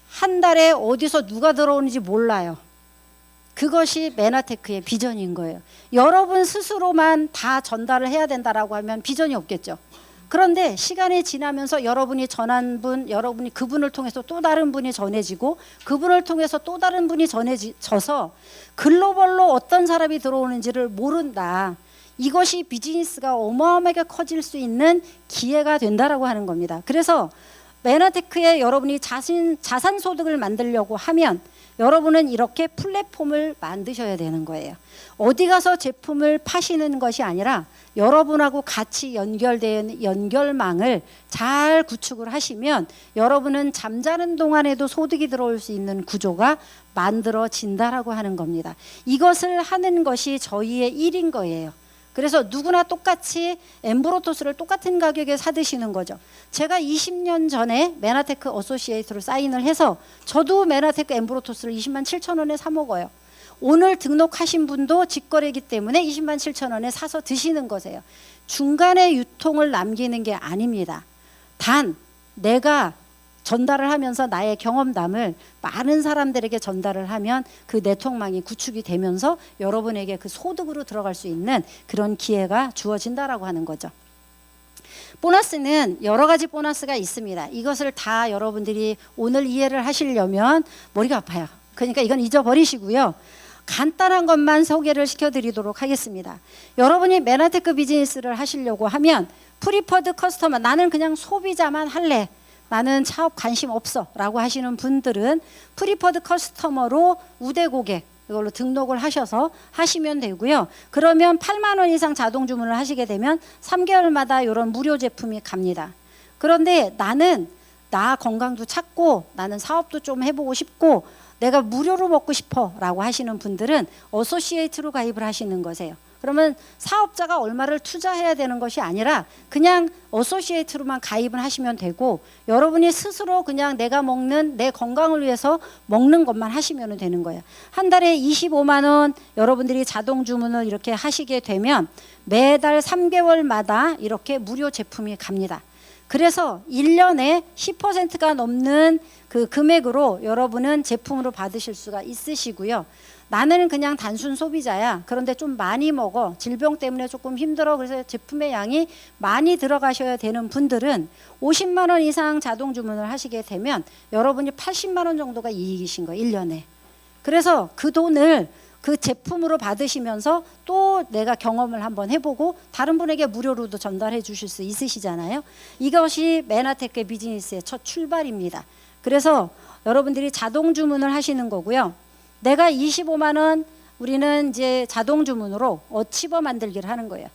Speaker 2: 한 달에 어디서 누가 들어오는지 몰라요. 그것이 메나테크의 비전인 거예요. 여러분 스스로만 다 전달을 해야 된다라고 하면 비전이 없겠죠. 그런데 시간이 지나면서 여러분이 전한 분, 여러분이 그분을 통해서 또 다른 분이 전해지고 그분을 통해서 또 다른 분이 전해져서 글로벌로 어떤 사람이 들어오는지를 모른다. 이것이 비즈니스가 어마어마하게 커질 수 있는 기회가 된다라고 하는 겁니다. 그래서 메나테크에 여러분이 자산 소득을 만들려고 하면 여러분은 이렇게 플랫폼을 만드셔야 되는 거예요. 어디 가서 제품을 파시는 것이 아니라 여러분하고 같이 연결된 연결망을 잘 구축을 하시면 여러분은 잠자는 동안에도 소득이 들어올 수 있는 구조가 만들어진다라고 하는 겁니다. 이것을 하는 것이 저희의 일인 거예요. 그래서 누구나 똑같이 엠브로토스를 똑같은 가격에 사드시는 거죠. 제가 20년 전에 메나테크 어소시에이트로 사인을 해서 저도 메나테크 엠브로토스를 20만 7천 원에 사 먹어요. 오늘 등록하신 분도 직거래이기 때문에 20만 7천 원에 사서 드시는 거세요. 중간에 유통을 남기는 게 아닙니다. 단 내가 전달을 하면서 나의 경험담을 많은 사람들에게 전달을 하면 그 네트워크망이 구축이 되면서 여러분에게 그 소득으로 들어갈 수 있는 그런 기회가 주어진다라고 하는 거죠. 보너스는 여러 가지 보너스가 있습니다. 이것을 다 여러분들이 오늘 이해를 하시려면 머리가 아파요. 그러니까 이건 잊어버리시고요. 간단한 것만 소개를 시켜드리도록 하겠습니다. 여러분이 메나테크 비즈니스를 하시려고 하면 프리퍼드 커스터머, 나는 그냥 소비자만 할래, 나는 사업 관심 없어 라고 하시는 분들은 프리퍼드 커스터머로 우대 고객 이걸로 등록을 하셔서 하시면 되고요. 그러면 8만 원 이상 자동 주문을 하시게 되면 3개월마다 이런 무료 제품이 갑니다. 그런데 나는 나 건강도 찾고 나는 사업도 좀 해보고 싶고 내가 무료로 먹고 싶어 라고 하시는 분들은 어소시에이트로 가입을 하시는 거세요. 그러면 사업자가 얼마를 투자해야 되는 것이 아니라 그냥 어소시에이트로만 가입을 하시면 되고 여러분이 스스로 그냥 내가 먹는 내 건강을 위해서 먹는 것만 하시면 되는 거예요. 한 달에 25만 원 여러분들이 자동 주문을 이렇게 하시게 되면 매달 3개월마다 이렇게 무료 제품이 갑니다. 그래서 1년에 10%가 넘는 그 금액으로 여러분은 제품으로 받으실 수가 있으시고요. 나는 그냥 단순 소비자야. 그런데 좀 많이 먹어. 질병 때문에 조금 힘들어. 그래서 제품의 양이 많이 들어가셔야 되는 분들은 50만 원 이상 자동 주문을 하시게 되면 여러분이 80만 원 정도가 이익이신 거예요. 1년에. 그래서 그 돈을 그 제품으로 받으시면서 또 내가 경험을 한번 해보고 다른 분에게 무료로도 전달해 주실 수 있으시잖아요. 이것이 메나테크의 비즈니스의 첫 출발입니다. 그래서 여러분들이 자동 주문을 하시는 거고요. 내가 25만 원 우리는 이제 자동 주문으로 어치버 만들기를 하는 거예요.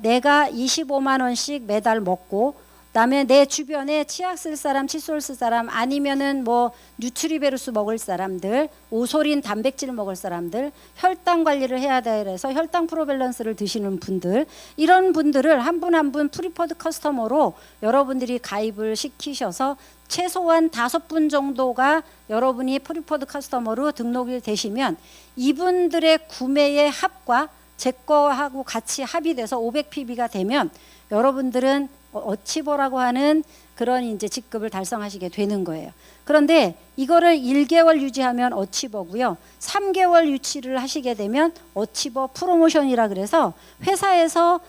Speaker 2: 내가 25만 원씩 매달 먹고 그다음에 내 주변에 치약 쓸 사람, 칫솔 쓸 사람 아니면은 뭐 뉴트리베루스 먹을 사람들, 오소린 단백질 먹을 사람들, 혈당 관리를 해야 돼 그래서 혈당 프로밸런스를 드시는 분들 이런 분들을 한 분 한 분 프리퍼드 커스터머로 여러분들이 가입을 시키셔서 최소한 5분 정도가 여러분이 프리퍼드 커스터머로 등록이 되시면 이분들의 구매의 합과 제 거하고 같이 합이 돼서 500PB가 되면 여러분들은 어치버라고 하는 그런 이제 직급을 달성하시게 되는 거예요. 그런데 이거를 1개월 유지하면 어치버고요. 3개월 유치를 하시게 되면 어치버 프로모션이라 그래서 회사에서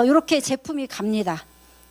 Speaker 2: 이렇게 제품이 갑니다.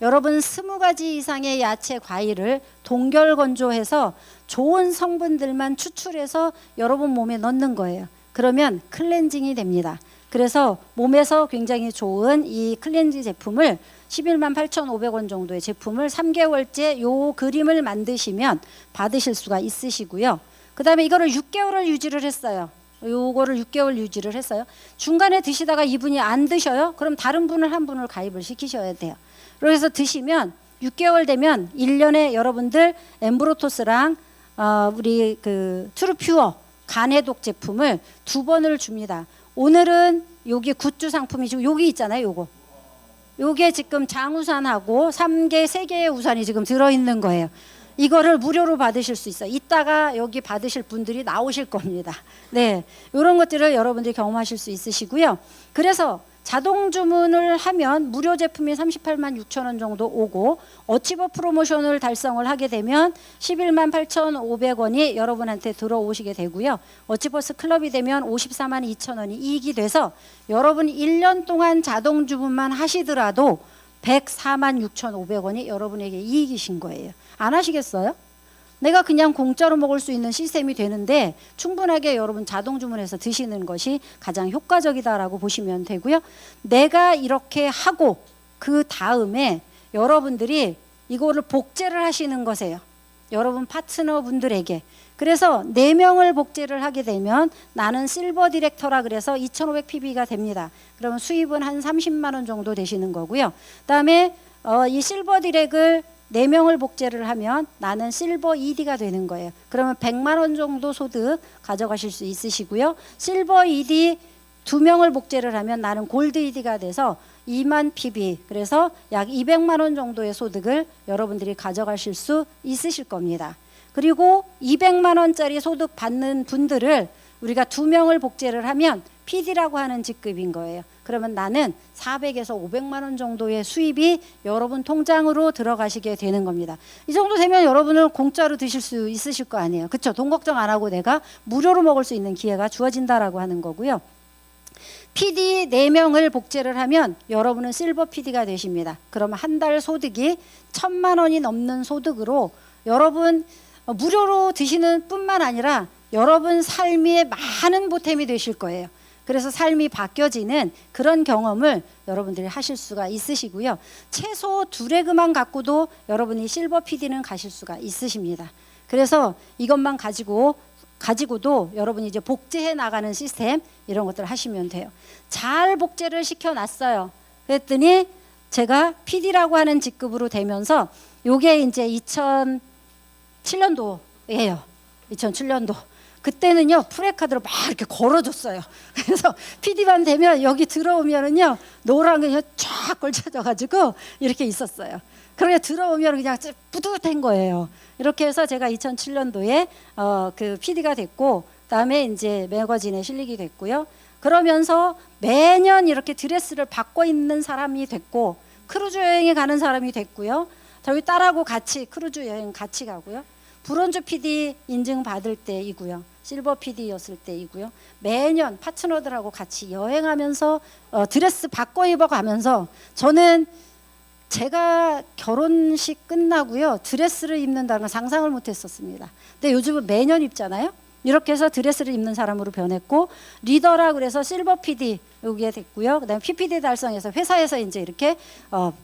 Speaker 2: 여러분 20가지 이상의 야채 과일을 동결 건조해서 좋은 성분들만 추출해서 여러분 몸에 넣는 거예요. 그러면 클렌징이 됩니다. 그래서 몸에서 굉장히 좋은 이 클렌징 제품을 11만 8,500원 정도의 제품을 3개월째 요 그림을 만드시면 받으실 수가 있으시고요. 그 다음에 이거를 6개월을 유지를 했어요. 요거를 6개월 유지를 했어요. 중간에 드시다가 이분이 안 드셔요? 그럼 다른 분을 한 분을 가입을 시키셔야 돼요. 그래서 드시면 6개월 되면 1년에 여러분들 엠브로토스랑 우리 그 트루퓨어 간해독 제품을 2번을 줍니다. 오늘은 여기 굿즈 상품이 지금 여기 있잖아요. 요거. 요게 지금 장우산하고 3개의 우산이 지금 들어있는 거예요. 이거를 무료로 받으실 수 있어요. 이따가 여기 받으실 분들이 나오실 겁니다. 네, 이런 것들을 여러분들이 경험하실 수 있으시고요. 그래서 자동 주문을 하면 무료 제품이 38만 6천 원 정도 오고 어치버 프로모션을 달성을 하게 되면 11만 8,500원이 여러분한테 들어오시게 되고요. 어치버스 클럽이 되면 54만 2천 원이 이익이 돼서 여러분이 1년 동안 자동 주문만 하시더라도 104만 6,500원이 여러분에게 이익이신 거예요. 안 하시겠어요? 내가 그냥 공짜로 먹을 수 있는 시스템이 되는데 충분하게 여러분 자동 주문해서 드시는 것이 가장 효과적이다라고 보시면 되고요. 내가 이렇게 하고 그 다음에 여러분들이 이거를 복제를 하시는 거세요. 여러분 파트너분들에게. 그래서 4명을 복제를 하게 되면 나는 실버 디렉터라 그래서 2,500PB가 됩니다. 그러면 수입은 한 30만 원 정도 되시는 거고요. 그다음에 이 실버 디렉을 4명을 복제를 하면 나는 실버 ED가 되는 거예요. 그러면 100만 원 정도 소득 가져가실 수 있으시고요. 실버 ED 2명을 복제를 하면 나는 골드 ED가 돼서 2만 PB, 그래서 약 200만 원 정도의 소득을 여러분들이 가져가실 수 있으실 겁니다. 그리고 200만 원짜리 소득 받는 분들을 우리가 2명을 복제를 하면 PD라고 하는 직급인 거예요. 그러면 나는 400에서 500만 원 정도의 수입이 여러분 통장으로 들어가시게 되는 겁니다. 이 정도 되면 여러분은 공짜로 드실 수 있으실 거 아니에요. 그렇죠? 돈 걱정 안 하고 내가 무료로 먹을 수 있는 기회가 주어진다라고 하는 거고요. PD 4명을 복제를 하면 여러분은 실버 PD가 되십니다. 그러면 한 달 소득이 1,000만 원이 넘는 소득으로 여러분 무료로 드시는 뿐만 아니라 여러분 삶에 많은 보탬이 되실 거예요. 그래서 삶이 바뀌어지는 그런 경험을 여러분들이 하실 수가 있으시고요. 최소 2레그만 갖고도 여러분이 실버 PD는 가실 수가 있으십니다. 그래서 이것만 가지고도 여러분이 이제 복제해 나가는 시스템 이런 것들을 하시면 돼요. 잘 복제를 시켜놨어요. 그랬더니 제가 PD라고 하는 직급으로 되면서 요게 이제 2007년도예요. 2007년도. 그때는요 프레카드로 막 이렇게 걸어줬어요. 그래서 PD만 되면 여기 들어오면은요 노란 게 쫙 걸쳐져가지고 이렇게 있었어요. 그러게 들어오면 그냥 뿌듯한 거예요. 이렇게 해서 제가 2007년도에 그 PD가 됐고, 그다음에 이제 매거진에 실리게 됐고요. 그러면서 매년 이렇게 드레스를 받고 있는 사람이 됐고, 크루즈 여행에 가는 사람이 됐고요. 저희 딸하고 같이 크루즈 여행 같이 가고요. 브론즈 PD 인증 받을 때이고요. 실버 PD였을 때이고요. 매년 파트너들하고 같이 여행하면서 드레스 바꿔 입어가면서 저는 제가 결혼식 끝나고요. 드레스를 입는다는 걸 상상을 못했었습니다. 근데 요즘은 매년 입잖아요. 이렇게 해서 드레스를 입는 사람으로 변했고, 리더라 그래서 실버 PD 여기에 됐고요. 그다음에 PPD 달성해서 회사에서 이제 이렇게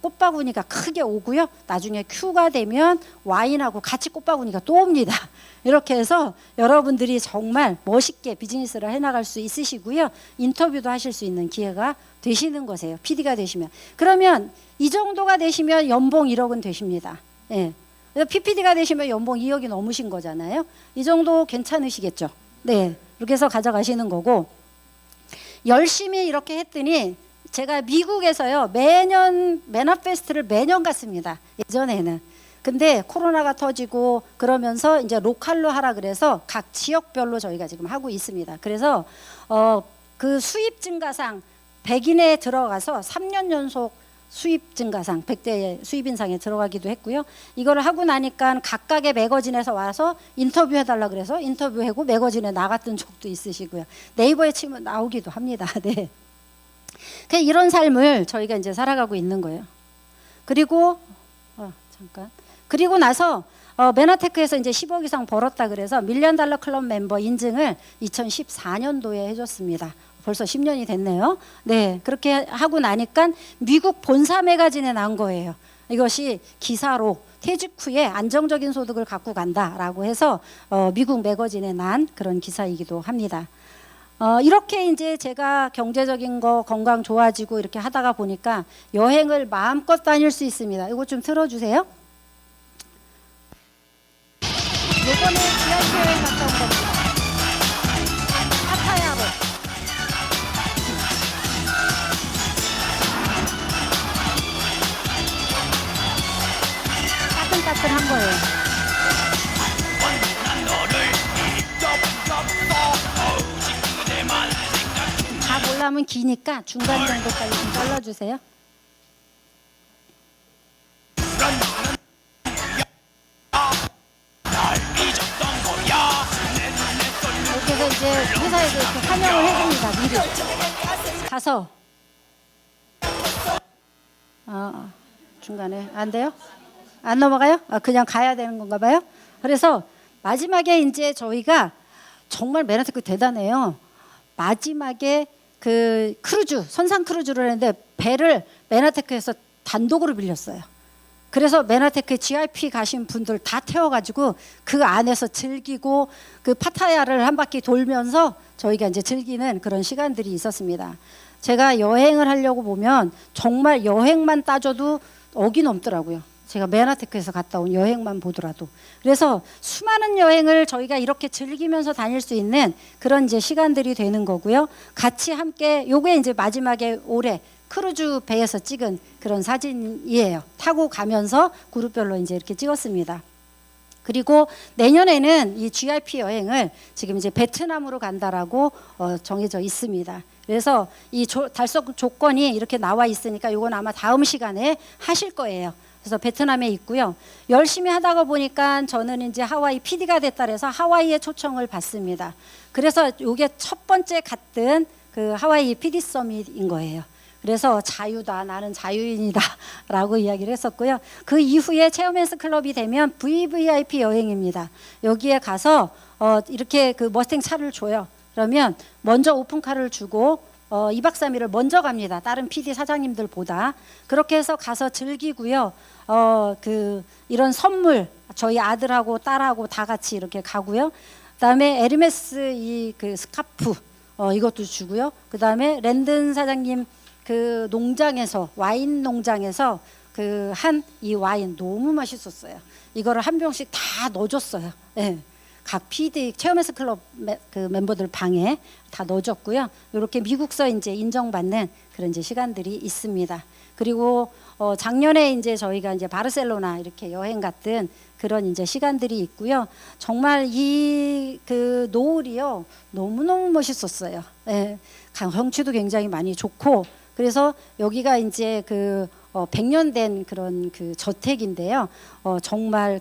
Speaker 2: 꽃바구니가 크게 오고요. 나중에 Q가 되면 와인하고 같이 꽃바구니가 또 옵니다. 이렇게 해서 여러분들이 정말 멋있게 비즈니스를 해나갈 수 있으시고요. 인터뷰도 하실 수 있는 기회가 되시는 거세요. PD가 되시면. 그러면 이 정도가 되시면 연봉 1억은 되십니다. 예. PPD가 되시면 연봉 2억이 넘으신 거잖아요. 이 정도 괜찮으시겠죠? 네. 이렇게 해서 가져가시는 거고, 열심히 이렇게 했더니 제가 미국에서요 매년 맨업 페스트를 매년 갔습니다. 예전에는. 근데 코로나가 터지고 그러면서 이제 로컬로 하라 그래서 각 지역별로 저희가 지금 하고 있습니다. 그래서 그 수입 증가상 100인에 들어가서 3년 연속 수입 증가상 100대 수입 인상에 들어가기도 했고요. 이거를 하고 나니까 각각의 매거진에서 와서 인터뷰 해달라 그래서 인터뷰하고 매거진에 나갔던 적도 있으시고요. 네이버에 치면 나오기도 합니다. 네. 이런 삶을 저희가 이제 살아가고 있는 거예요. 그리고 그리고 나서 메나테크에서 이제 10억 이상 벌었다 그래서 밀리언 달러 클럽 멤버 인증을 2014년도에 해줬습니다. 벌써 10년이 됐네요. 네, 그렇게 하고 나니까 미국 본사 매거진에 난 거예요. 이것이 기사로 퇴직 후에 안정적인 소득을 갖고 간다라고 해서 미국 매거진에 난 그런 기사이기도 합니다. 이렇게 이제 제가 경제적인 거 건강 좋아지고 이렇게 하다가 보니까 여행을 마음껏 다닐 수 있습니다. 이거 좀 틀어주세요. 요번에 지하철 여행 갔다 온 겁니다. 파타야로. 따끈따끈한 거예요. 다 보려면 기니까 중간 정도까지 좀 잘라주세요. 이렇게 해서 이제 회사에서 이렇게 환영을 해줍니다. 미리 가서 중간에 안 돼요? 안 넘어가요? 그냥 가야 되는 건가 봐요. 그래서 마지막에 이제 저희가 정말 메나테크 대단해요. 마지막에 그 크루즈, 선상 크루즈를 했는데 배를 메나테크에서 단독으로 빌렸어요. 그래서 메나테크 GIP 가신 분들 다 태워가지고 그 안에서 즐기고 그 파타야를 한 바퀴 돌면서 저희가 이제 즐기는 그런 시간들이 있었습니다. 제가 여행을 하려고 보면 정말 여행만 따져도 억이 넘더라고요. 제가 메나테크에서 갔다 온 여행만 보더라도. 그래서 수많은 여행을 저희가 이렇게 즐기면서 다닐 수 있는 그런 이제 시간들이 되는 거고요. 같이 함께 요게 이제 마지막에 올해 크루즈 배에서 찍은 그런 사진이에요. 타고 가면서 그룹별로 이제 이렇게 찍었습니다. 그리고 내년에는 이 GIP 여행을 지금 이제 베트남으로 간다라고 정해져 있습니다. 그래서 이 달성 조건이 이렇게 나와 있으니까 이건 아마 다음 시간에 하실 거예요. 그래서 베트남에 있고요. 열심히 하다가 보니까 저는 이제 하와이 PD가 됐다 그래서 하와이에 초청을 받습니다. 그래서 이게 첫 번째 갔던 그 하와이 PD 서밋인 거예요. 그래서 자유다, 나는 자유인이다 라고 이야기를 했었고요. 그 이후에 체험앤스 클럽이 되면 VVIP 여행입니다. 여기에 가서 이렇게 그 머스탱 차를 줘요. 그러면 먼저 오픈카를 주고 2박 3일을 먼저 갑니다. 다른 PD 사장님들보다. 그렇게 해서 가서 즐기고요. 이런 선물 저희 아들하고 딸하고 다 같이 이렇게 가고요. 그다음에 에르메스 이 그 스카프 이것도 주고요. 그다음에 랜든 사장님 그 농장에서 와인 농장에서 그 한 이 와인 너무 맛있었어요. 이거를 한 병씩 다 넣어줬어요. 네. 각 PD 체험앤스 클럽 그 멤버들 방에 다 넣어줬고요. 이렇게 미국서 이제 인정받는 그런 이제 시간들이 있습니다. 그리고 작년에 이제 저희가 이제 바르셀로나 이렇게 여행 갔던 그런 이제 시간들이 있고요. 정말 이 그 노을이요 너무너무 멋있었어요. 예, 경치도 굉장히 많이 좋고 그래서 여기가 이제 그 100년 된 그런 그 저택인데요. 정말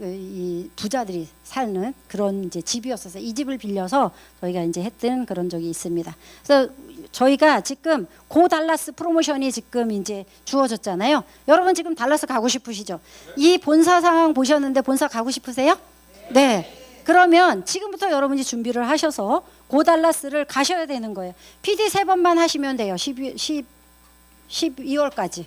Speaker 2: 이 부자들이 사는 그런 이제 집이었어서 이 집을 빌려서 저희가 이제 했던 그런 적이 있습니다. 그래서 저희가 지금 고 달라스 프로모션이 지금 이제 주어졌잖아요. 여러분 지금 달라스 가고 싶으시죠? 이 본사 상황 보셨는데 본사 가고 싶으세요? 네. 그러면 지금부터 여러분이 준비를 하셔서 고 달라스를 가셔야 되는 거예요. PD 3번만 하시면 돼요. 12월까지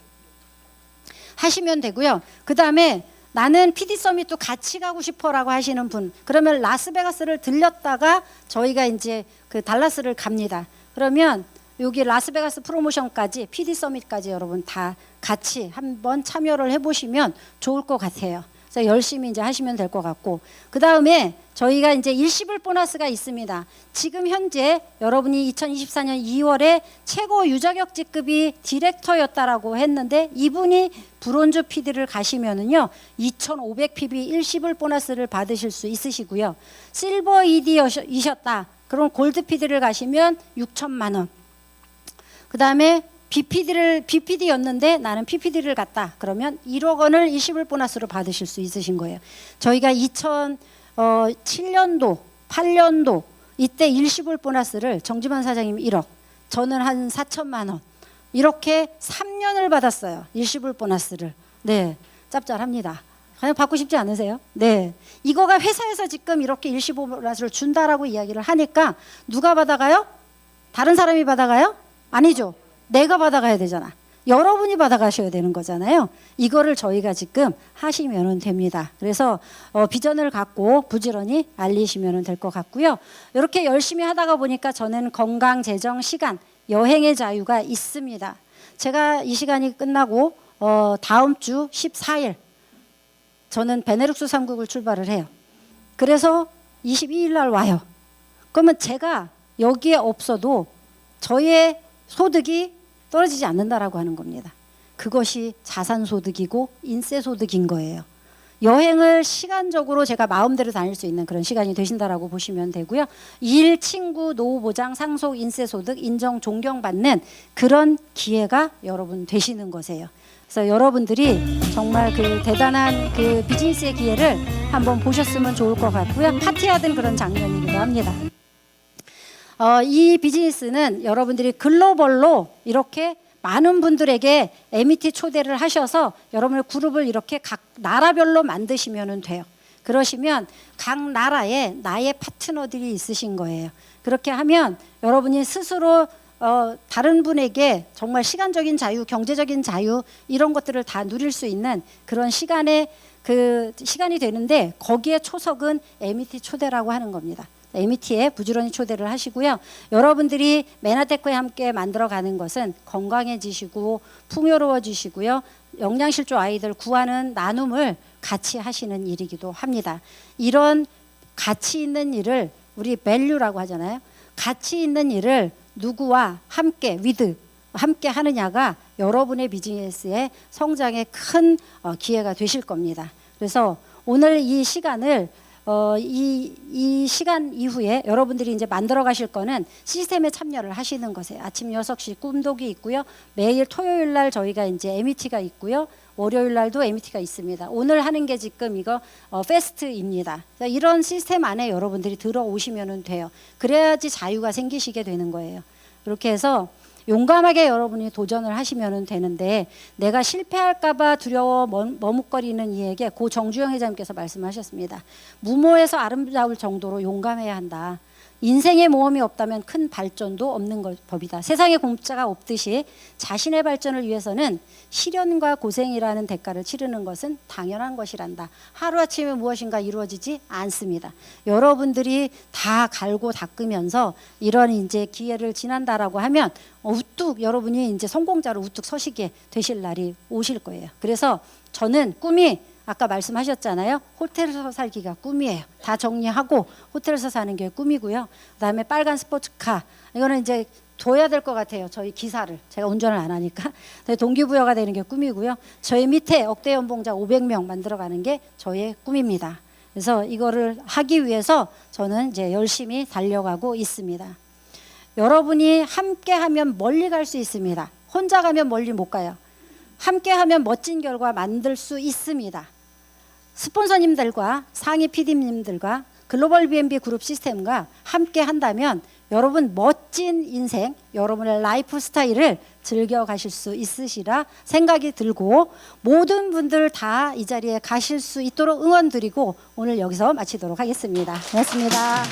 Speaker 2: 하시면 되고요. 그 다음에 나는 PD 서밋도 같이 가고 싶어라고 하시는 분, 그러면 라스베가스를 들렸다가 저희가 이제 그 달라스를 갑니다. 그러면 여기 라스베가스 프로모션까지 PD 서밋까지 여러분 다 같이 한번 참여를 해보시면 좋을 것 같아요. 그래서 열심히 이제 하시면 될 것 같고, 그 다음에 저희가 이제 일시불 보너스가 있습니다. 지금 현재 여러분이 2024년 2월에 최고 유자격직급이 디렉터였다라고 했는데 이분이 브론즈 PD를 가시면은요 2,500PB 일시불 보너스를 받으실 수 있으시고요. 실버 ED이셨다. 그럼 골드 PD를 가시면 6천만 원. 그 다음에 BPD였는데 나는 PPD를 갔다. 그러면 1억 원을 일시불 보너스로 받으실 수 있으신 거예요. 저희가 2007년도, 8년도 이때 일시불 보너스를 정지만 사장님 1억, 저는 한 4천만 원 이렇게 3년을 받았어요. 일시불 보너스를. 네, 짭짤합니다. 그냥 받고 싶지 않으세요? 네. 이거가 회사에서 지금 이렇게 일시보 보너스를 준다라고 이야기를 하니까 누가 받아가요? 다른 사람이 받아가요? 아니죠. 내가 받아가야 되잖아. 여러분이 받아가셔야 되는 거잖아요. 이거를 저희가 지금 하시면 됩니다. 그래서 비전을 갖고 부지런히 알리시면 될 것 같고요. 이렇게 열심히 하다가 보니까 저는 건강, 재정, 시간, 여행의 자유가 있습니다. 제가 이 시간이 끝나고 다음 주 14일 저는 베네룩스 3국을 출발을 해요. 그래서 22일 날 와요. 그러면 제가 여기에 없어도 저의 소득이 떨어지지 않는다라고 하는 겁니다. 그것이 자산소득이고 인세소득인 거예요. 여행을 시간적으로 제가 마음대로 다닐 수 있는 그런 시간이 되신다라고 보시면 되고요. 일, 친구, 노후보장, 상속, 인세소득, 인정, 존경받는 그런 기회가 여러분 되시는 거세요. 그래서 여러분들이 정말 그 대단한 그 비즈니스의 기회를 한번 보셨으면 좋을 것 같고요. 파티하던 그런 장면이기도 합니다. 이 비즈니스는 여러분들이 글로벌로 이렇게 많은 분들에게 MET 초대를 하셔서 여러분의 그룹을 이렇게 각 나라별로 만드시면 돼요. 그러시면 각 나라에 나의 파트너들이 있으신 거예요. 그렇게 하면 여러분이 스스로 다른 분에게 정말 시간적인 자유, 경제적인 자유 이런 것들을 다 누릴 수 있는 그런 시간이 되는데 거기에 초석은 MET 초대라고 하는 겁니다. MET에 부지런히 초대를 하시고요. 여러분들이 메나테크에 함께 만들어가는 것은 건강해지시고 풍요로워지시고요. 영양실조 아이들 구하는 나눔을 같이 하시는 일이기도 합니다. 이런 가치 있는 일을 우리 밸류라고 하잖아요. 가치 있는 일을 누구와 함께 함께 하느냐가 여러분의 비즈니스의 성장에 큰 기회가 되실 겁니다. 그래서 오늘 이 시간을 이 시간 이후에 여러분들이 이제 만들어 가실 거는 시스템에 참여를 하시는 거세요. 아침 6시 꿈독이 있고요. 매일 토요일 날 저희가 이제 MET가 있고요. 월요일 날도 MET가 있습니다. 오늘 하는 게 지금 이거 페스트입니다. 이런 시스템 안에 여러분들이 들어오시면 돼요. 그래야지 자유가 생기시게 되는 거예요. 그렇게 해서 용감하게 여러분이 도전을 하시면 되는데 내가 실패할까봐 두려워 머뭇거리는 이에게 고 정주영 회장님께서 말씀하셨습니다. 무모해서 아름다울 정도로 용감해야 한다. 인생의 모험이 없다면 큰 발전도 없는 법이다. 세상에 공짜가 없듯이 자신의 발전을 위해서는 시련과 고생이라는 대가를 치르는 것은 당연한 것이란다. 하루아침에 무엇인가 이루어지지 않습니다. 여러분들이 다 갈고 닦으면서 이런 이제 기회를 지난다라고 하면 우뚝 여러분이 이제 성공자로 우뚝 서시게 되실 날이 오실 거예요. 그래서 저는 꿈이 아까 말씀하셨잖아요. 호텔에서 살기가 꿈이에요. 다 정리하고 호텔에서 사는 게 꿈이고요. 그다음에 빨간 스포츠카 이거는 이제 둬야 될 것 같아요. 저희 기사를 제가 운전을 안 하니까 동기부여가 되는 게 꿈이고요. 저희 밑에 억대 연봉자 500명 만들어가는 게 저의 꿈입니다. 그래서 이거를 하기 위해서 저는 이제 열심히 달려가고 있습니다. 여러분이 함께하면 멀리 갈 수 있습니다. 혼자 가면 멀리 못 가요. 함께하면 멋진 결과 만들 수 있습니다. 스폰서님들과 상위 PD님들과 글로벌 B&B 그룹 시스템과 함께 한다면 여러분 멋진 인생, 여러분의 라이프 스타일을 즐겨가실 수 있으시라 생각이 들고 모든 분들 다 이 자리에 가실 수 있도록 응원드리고 오늘 여기서 마치도록 하겠습니다. 고맙습니다.